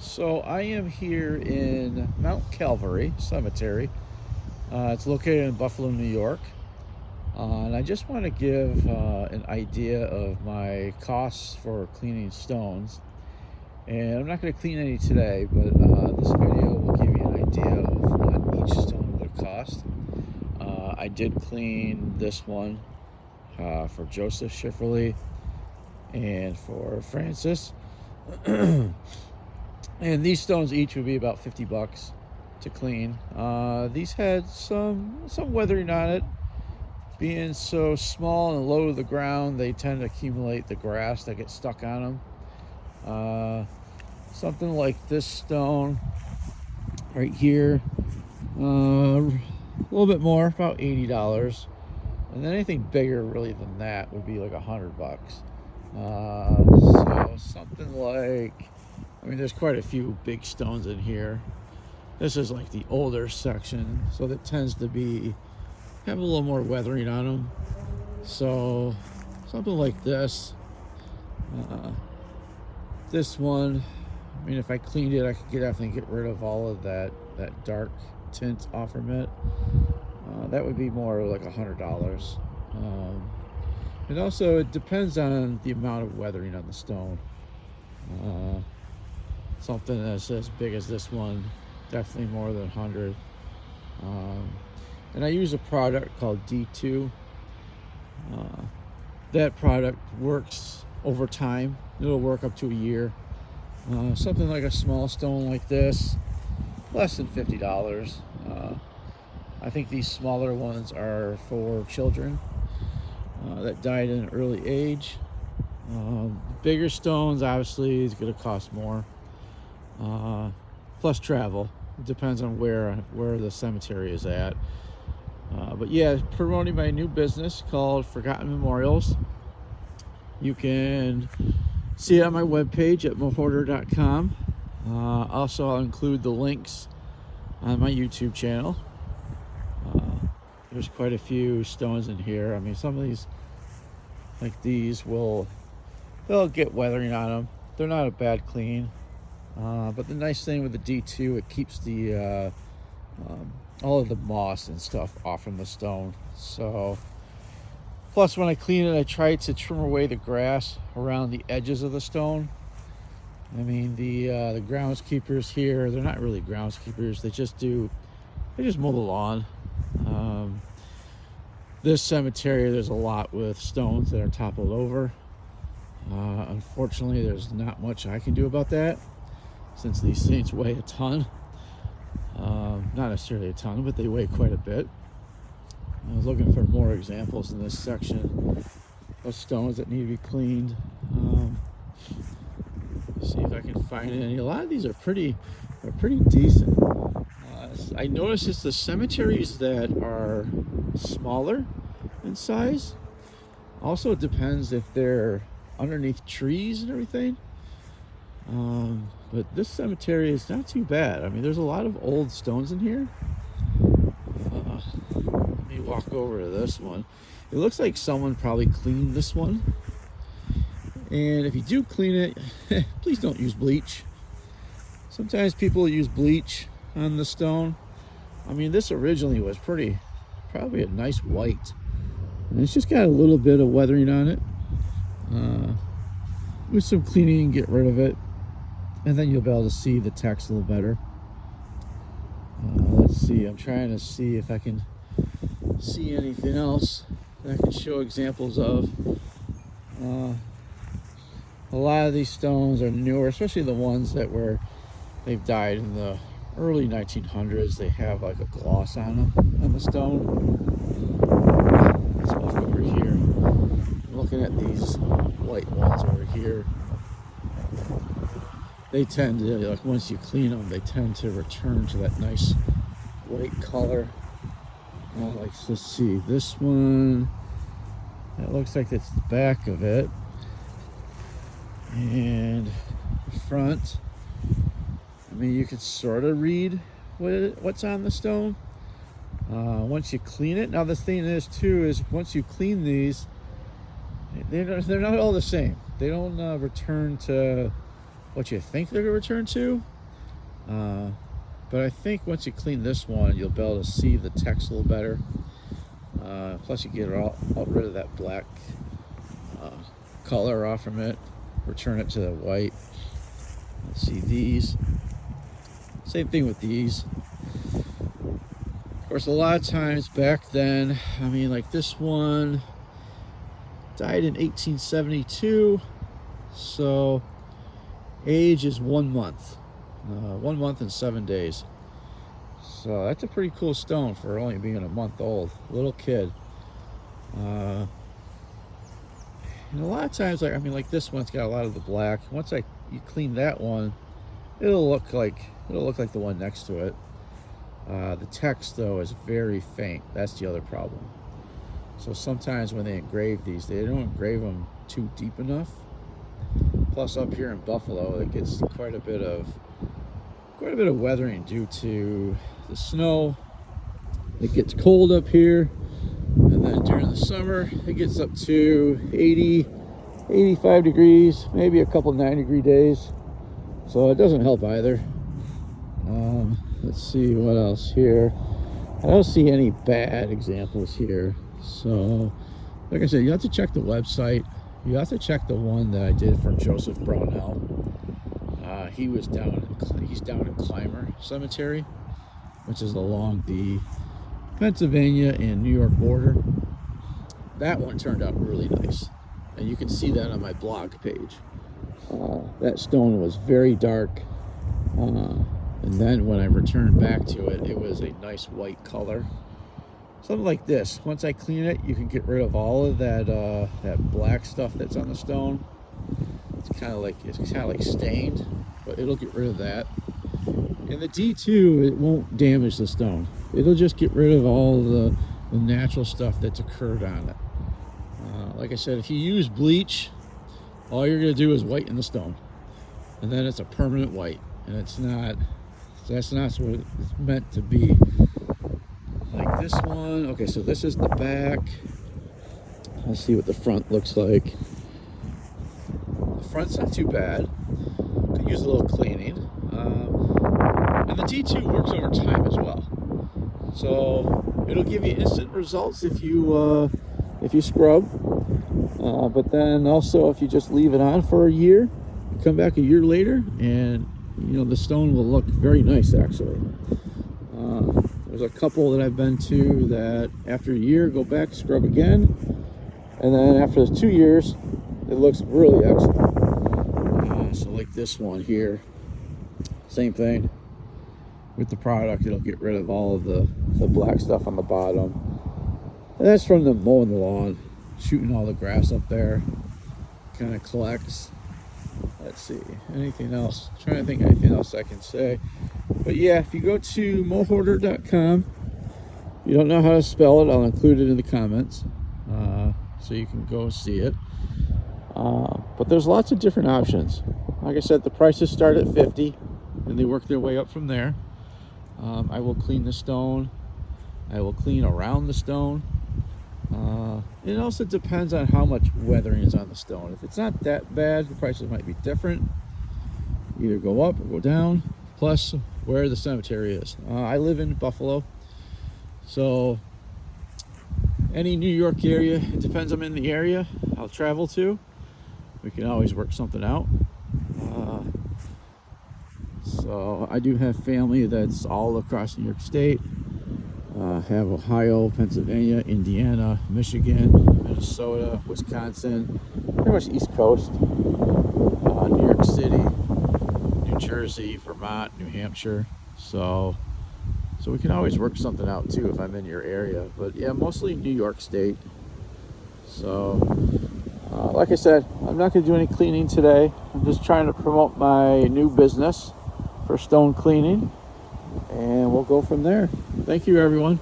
So I am here in Mount Calvary Cemetery. It's located in Buffalo, New York. And I just want to give an idea of my costs for cleaning stones. And I'm not going to clean any today, but this video will give you an idea of what each stone would cost. I did clean this one for Joseph Schifferle and for Francis. And these stones each would be about 50 bucks to clean. These had some weathering on it. Being so small and low to the ground, they tend to accumulate the grass that gets stuck on them. Something like this stone right here, a little bit more, about $80. And then anything bigger really than that would be like 100 bucks. So something like, I mean, there's quite a few big stones in here. This is like the older section, so that tends to have a little more weathering on them. So something like this. This one, I mean, if I cleaned it, I could definitely get rid of all of that dark tint off from it. That would be more like $100. And also, it depends on the amount of weathering on the stone. Something that's as big as this one, definitely more than 100. And I use a product called D2. That product works over time. It'll work up to a year. Something like a small stone like this, less than $50. I think these smaller ones are for children that died at an early age. Bigger stones, obviously, is going to cost more. Plus travel. It depends on where the cemetery is at. But yeah, promoting my new business called Forgotten Memorials. You can see it on my webpage at mohoarder.com. Also, I'll include the links on my YouTube channel. There's quite a few stones in here. I mean, some of these, like these, they'll get weathering on them. They're not a bad clean. But the nice thing with the D2, it keeps the all of the moss and stuff off from the stone. So, plus when I clean it, I try to trim away the grass around the edges of the stone. I mean, the groundskeepers here, they're not really groundskeepers. They just mow the lawn. This cemetery, there's a lot with stones that are toppled over. Unfortunately, there's not much I can do about that, since these things weigh a ton. Not necessarily a ton, but they weigh quite a bit. I was looking for more examples in this section of stones that need to be cleaned. See if I can find any. A lot of these are pretty decent. I noticed it's the cemeteries that are smaller in size. Also, it depends if they're underneath trees and everything. But this cemetery is not too bad. I mean, there's a lot of old stones in here. Let me walk over to this one. It looks like someone probably cleaned this one. And if you do clean it, please don't use bleach. Sometimes people use bleach on the stone. I mean, this originally was probably a nice white. And it's just got a little bit of weathering on it. With some cleaning, get rid of it. And then you'll be able to see the text a little better. Let's see, I'm trying to see if I can see anything else that I can show examples of. A lot of these stones are newer, especially the ones they've died in the early 1900s. They have like a gloss on them, on the stone. Let's walk over here. I'm looking at these white ones over here. They tend to, like, once you clean them, they tend to return to that nice white color. Let's see, this one, that looks like it's the back of it. And the front, I mean, you can sort of read what's on the stone once you clean it. Now, the thing is, too, is once you clean these, they're not all the same. They don't return to what you think they're going to return to. But I think once you clean this one, you'll be able to see the text a little better. Plus you get all rid of that black color off from it, return it to the white. Let's see these. Same thing with these. Of course, a lot of times back then, I mean, like this one died in 1872, so age is 1 month. 1 month and 7 days. So that's a pretty cool stone for only being a month old. Little kid. And a lot of times, like I mean, like this one's got a lot of the black. Once you clean that one, it'll look like the one next to it. The text though is very faint. That's the other problem. So sometimes when they engrave these, they don't engrave them too deep enough. Plus, up here in Buffalo, it gets quite a bit of weathering due to the snow. It gets cold up here, and then during the summer it gets up to 80, 85 degrees, maybe a couple 90-degree days. So it doesn't help either. Let's see what else here. I don't see any bad examples here. So, like I said, you have to check the website. You have to check the one that I did for Joseph Brownell. He's down in Clymer Cemetery, which is along the Pennsylvania and New York border. That one turned out really nice, and you can see that on my blog page. That stone was very dark, and then when I returned back to it, it was a nice white color. Something like this. Once I clean it, you can get rid of all of that black stuff that's on the stone. It's kind of like stained, but it'll get rid of that. And the D2, it won't damage the stone. It'll just get rid of all the natural stuff that's occurred on it. Like I said, if you use bleach, all you're going to do is whiten the stone, and then it's a permanent white, and that's not what it's meant to be. Like this one. Okay, so this is the back. Let's see what the front looks like. The front's not too bad. Could use a little cleaning. And the D2 works over time as well. So it'll give you instant results if you scrub. But then also if you just leave it on for a year, you come back a year later, and the stone will look very nice actually. There's a couple that I've been to that after a year go back, scrub again, and then after 2 years it looks really excellent. So like this one here, same thing with the product. It'll get rid of all of the black stuff on the bottom, and that's from them mowing the lawn, shooting all the grass up there. Kind of collects. Let's see, anything else? I'm trying to think anything else I can say. But yeah, if you go to mohoarder.com, you don't know how to spell it, I'll include it in the comments, so you can go see it. But there's lots of different options. Like I said, the prices start at $50, and they work their way up from there. I will clean the stone. I will clean around the stone. It also depends on how much weathering is on the stone. If it's not that bad, the prices might be different. Either go up or go down, plus where the cemetery is. I live in Buffalo, so any New York area, it depends. I'm in the area I'll travel to. We can always work something out. So I do have family that's all across New York State. Have Ohio, Pennsylvania, Indiana, Michigan, Minnesota, Wisconsin, pretty much East Coast, New York City, New Jersey, Vermont, New Hampshire. So we can always work something out too if I'm in your area. But yeah, mostly New York State. So like I said, I'm not going to do any cleaning today. I'm just trying to promote my new business for stone cleaning, and we'll go from there. Thank you, everyone.